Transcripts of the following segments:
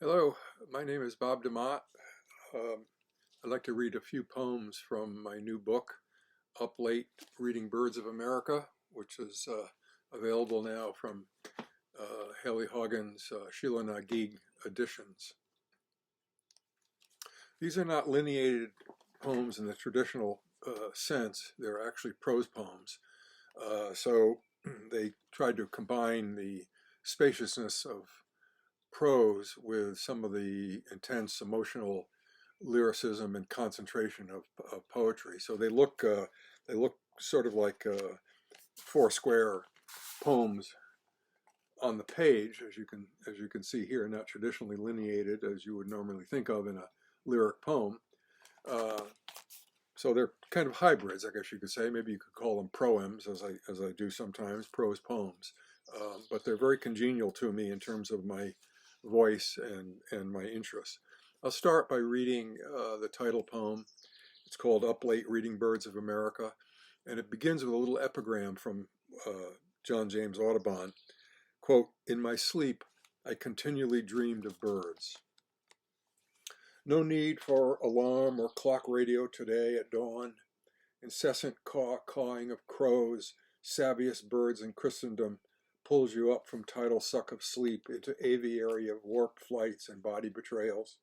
Hello, my name is Bob DeMott. I'd like to read a few poems from my new book, Up Late Reading Birds of America, which is available now from Haley Hoggin's Sheila-Na-Gig editions. These are not lineated poems in the traditional sense. They're actually prose poems. So they tried to combine the spaciousness of prose with some of the intense emotional lyricism and concentration of poetry. So they look sort of like four square poems on the page, as you can see here, not traditionally lineated as you would normally think of in a lyric poem. So they're kind of hybrids, I guess you could say. Maybe you could call them proems, as I do sometimes, prose poems. But they're very congenial to me in terms of my voice and my interests. I'll start by reading the title poem. It's called Up Late Reading Birds of America, and it begins with a little epigram from John James Audubon. Quote, "In my sleep, I continually dreamed of birds. No need for alarm or clock radio today at dawn. Incessant cawing of crows, savviest birds in Christendom, pulls you up from tidal suck of sleep into aviary of warped flights and body betrayals.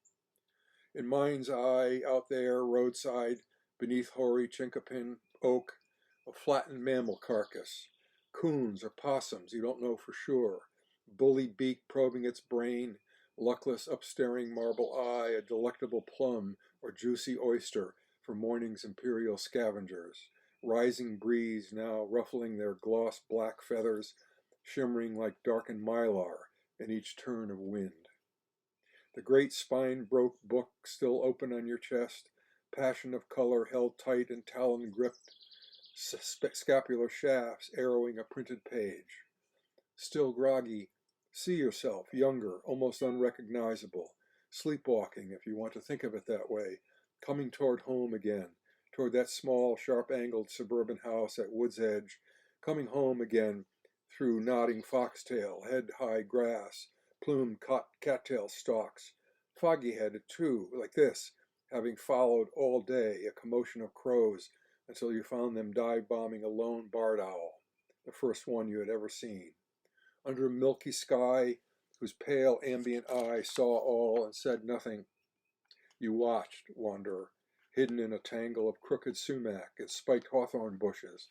In mind's eye, out there, roadside, beneath hoary chinkapin oak, a flattened mammal carcass, coons or possums, you don't know for sure, bully beak probing its brain, luckless upstaring marble eye, a delectable plum or juicy oyster for morning's imperial scavengers, rising breeze now ruffling their gloss black feathers, shimmering like darkened mylar in each turn of wind. The great spine-broke book still open on your chest, passion of color held tight and talon-gripped, scapular shafts arrowing a printed page. Still groggy, see yourself, younger, almost unrecognizable, sleepwalking, if you want to think of it that way, coming toward home again, toward that small, sharp-angled suburban house at Wood's Edge, coming home again through nodding foxtail, head-high grass, plumed cattail stalks, foggy-headed too, like this, having followed all day a commotion of crows until you found them dive-bombing a lone barred owl, the first one you had ever seen. Under a milky sky whose pale ambient eye saw all and said nothing, you watched, wanderer, hidden in a tangle of crooked sumac and spiked hawthorn bushes,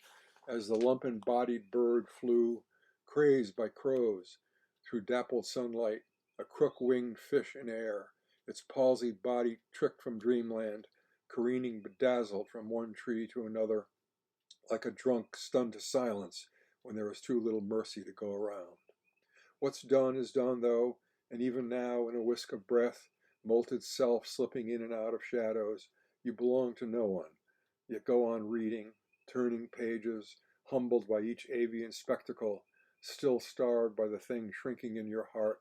as the lumpen-bodied bird flew, crazed by crows, through dappled sunlight, a crook-winged fish in air, its palsied body tricked from dreamland, careening bedazzled from one tree to another, like a drunk stunned to silence when there is too little mercy to go around. What's done is done, though, and even now, in a whisk of breath, molted self slipping in and out of shadows, you belong to no one, yet go on reading, turning pages, humbled by each avian spectacle, still starved by the thing shrinking in your heart,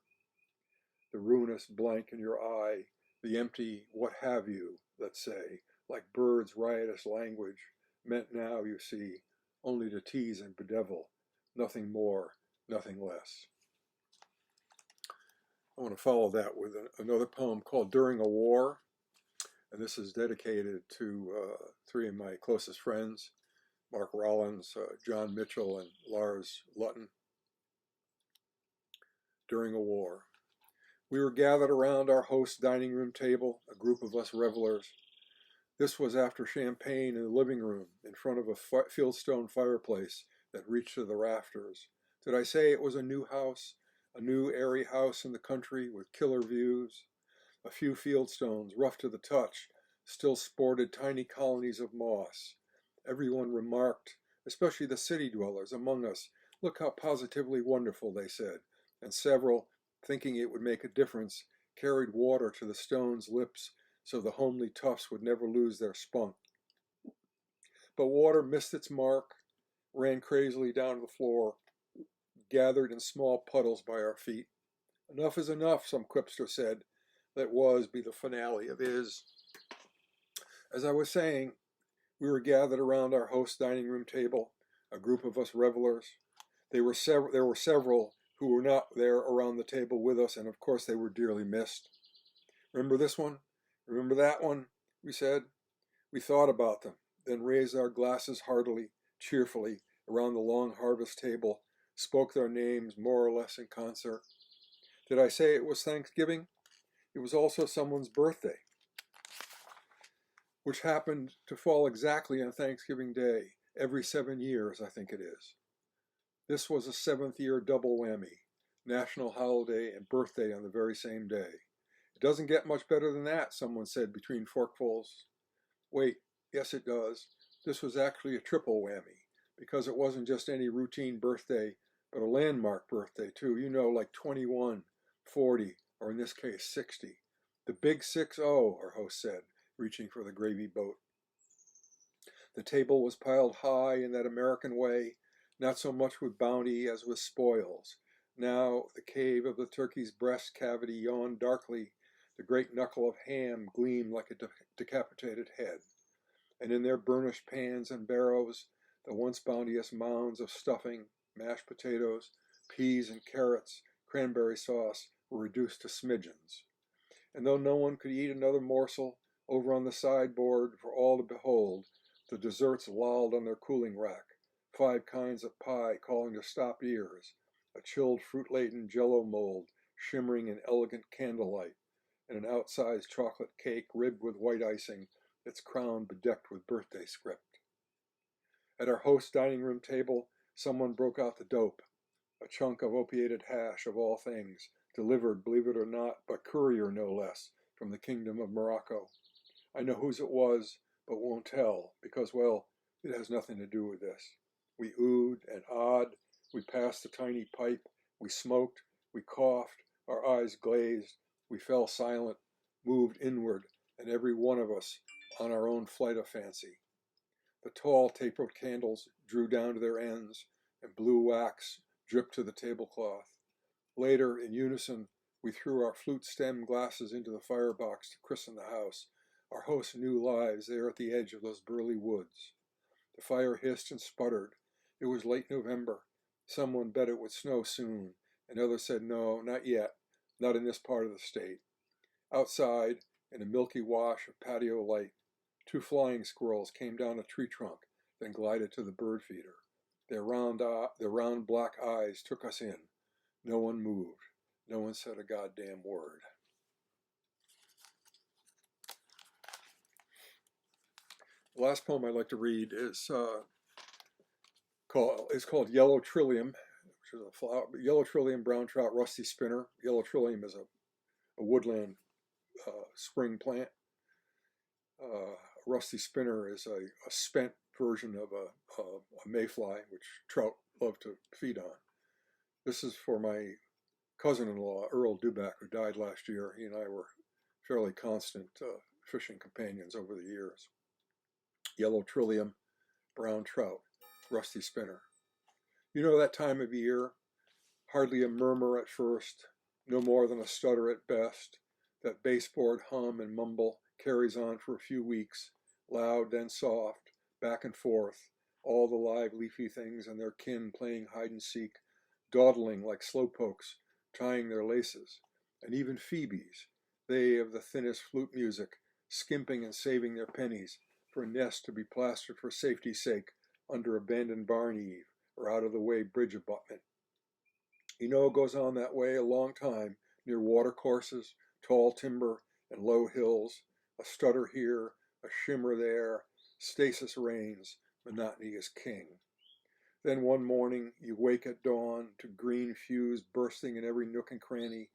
the ruinous blank in your eye, the empty what have you, let's say, like birds' riotous language, meant now, you see, only to tease and bedevil, nothing more, nothing less. I want to follow that with another poem called During a War, and this is dedicated to three of my closest friends, Mark Rollins, John Mitchell, and Lars Lutton. During a war. We were gathered around our host's dining room table, a group of us revelers. This was after champagne in the living room, in front of a fieldstone fireplace that reached to the rafters. Did I say it was a new house? A new airy house in the country with killer views? A few fieldstones, rough to the touch, still sported tiny colonies of moss. Everyone remarked, especially the city dwellers among us, look how positively wonderful, they said, and several, thinking it would make a difference, carried water to the stones' lips so the homely tufts would never lose their spunk. But water missed its mark, ran crazily down to the floor, gathered in small puddles by our feet. Enough is enough, some quipster said. Let was be the finale of is. As I was saying, we were gathered around our host's dining room table, a group of us revelers. There were several who were not there around the table with us, and of course they were dearly missed. Remember this one? Remember that one? We said. We thought about them, then raised our glasses heartily, cheerfully, around the long harvest table, spoke their names more or less in concert. Did I say it was Thanksgiving? It was also someone's birthday, which happened to fall exactly on Thanksgiving Day, every 7 years, I think it is. This was a 7th-year double whammy, national holiday and birthday on the very same day. It doesn't get much better than that, someone said between forkfuls. Wait, yes it does. This was actually a triple whammy, because it wasn't just any routine birthday, but a landmark birthday too, like 21, 40, or in this case 60. The big 60, our host said, reaching for the gravy boat. The table was piled high in that American way, not so much with bounty as with spoils. Now the cave of the turkey's breast cavity yawned darkly, the great knuckle of ham gleamed like a decapitated head, and in their burnished pans and barrows, the once bounteous mounds of stuffing, mashed potatoes, peas and carrots, cranberry sauce were reduced to smidgens. And though no one could eat another morsel, over on the sideboard for all to behold, the desserts lolled on their cooling rack, 5 kinds of pie calling to stopped ears, a chilled fruit-laden jello mold shimmering in elegant candlelight, and an outsized chocolate cake ribbed with white icing, its crown bedecked with birthday script. At our host's dining room table, someone broke out the dope, a chunk of opiated hash of all things, delivered, believe it or not, by courier no less, from the Kingdom of Morocco. I know whose it was, but won't tell, because, well, it has nothing to do with this. We oohed and ahed, we passed the tiny pipe, we smoked, we coughed, our eyes glazed, we fell silent, moved inward, and every one of us on our own flight of fancy. The tall tapered candles drew down to their ends, and blue wax dripped to the tablecloth. Later, in unison, we threw our flute-stem glasses into the firebox to christen the house, our host's new lives there at the edge of those burly woods. The fire hissed and sputtered. It was late November. Someone bet it would snow soon, and others said no, not yet, not in this part of the state. Outside, in a milky wash of patio light, 2 flying squirrels came down a tree trunk, then glided to the bird feeder. Their round black eyes took us in. No one moved. No one said a goddamn word. The last poem I'd like to read is called Yellow Trillium, which is a flower, yellow trillium, brown trout, rusty spinner. Yellow trillium is a woodland spring plant. Rusty spinner is a spent version of a mayfly, which trout love to feed on. This is for my cousin-in-law, Earl Duback, who died last year. He and I were fairly constant fishing companions over the years. Yellow trillium, brown trout, rusty spinner. You know that time of year, hardly a murmur at first, no more than a stutter at best. That baseboard hum and mumble carries on for a few weeks, loud then soft, back and forth, all the live leafy things and their kin playing hide and seek, dawdling like slowpokes, tying their laces, and even phoebes, they of the thinnest flute music, skimping and saving their pennies for a nest to be plastered for safety's sake under abandoned barn eave or out-of-the-way bridge abutment. It goes on that way a long time, near watercourses, tall timber, and low hills, a stutter here, a shimmer there, stasis reigns, monotony is king. Then one morning you wake at dawn to green fuse bursting in every nook and cranny,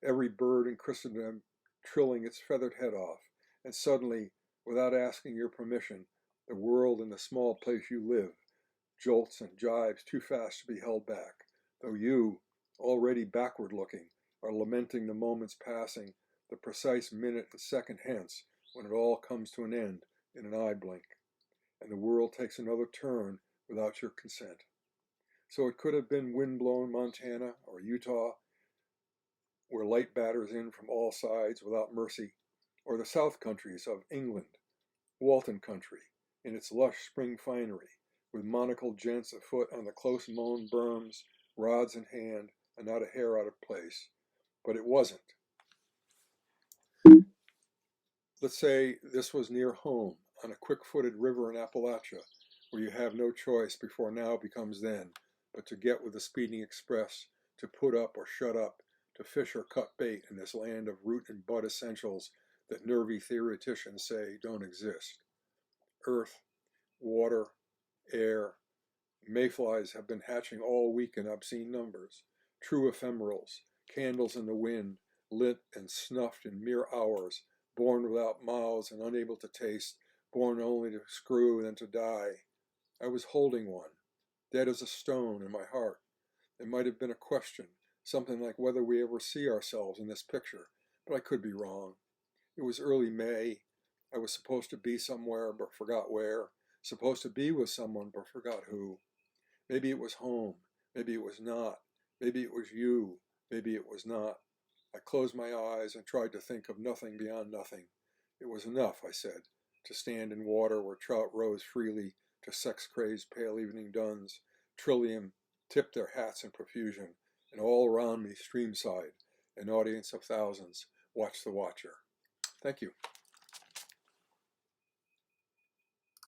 every bird in Christendom trilling its feathered head off, and suddenly, without asking your permission, the world in the small place you live jolts and jives too fast to be held back, though you, already backward looking, are lamenting the moments passing, the precise minute and second hence, when it all comes to an end in an eye blink, and the world takes another turn without your consent. So it could have been wind-blown Montana or Utah, where light batters in from all sides without mercy, or the South Countries of England, Walton Country, in its lush spring finery, with monocled gents afoot on the close-mown berms, rods in hand, and not a hair out of place. But it wasn't. Let's say this was near home, on a quick-footed river in Appalachia, where you have no choice before now becomes then, but to get with the speeding express, to put up or shut up, to fish or cut bait in this land of root and bud essentials that nervy theoreticians say don't exist. Earth, water, air, mayflies have been hatching all week in obscene numbers. True ephemerals, candles in the wind, lit and snuffed in mere hours, born without mouths and unable to taste, born only to screw and then to die. I was holding one, dead as a stone in my heart. It might have been a question, something like whether we ever see ourselves in this picture, but I could be wrong. It was early May. I was supposed to be somewhere but forgot where, supposed to be with someone but forgot who. Maybe it was home, maybe it was not, maybe it was you, maybe it was not. I closed my eyes and tried to think of nothing beyond nothing. It was enough, I said, to stand in water where trout rose freely to sex-crazed pale evening duns. Trillium tipped their hats in profusion, and all around me streamside, an audience of thousands, watched the watcher. Thank you.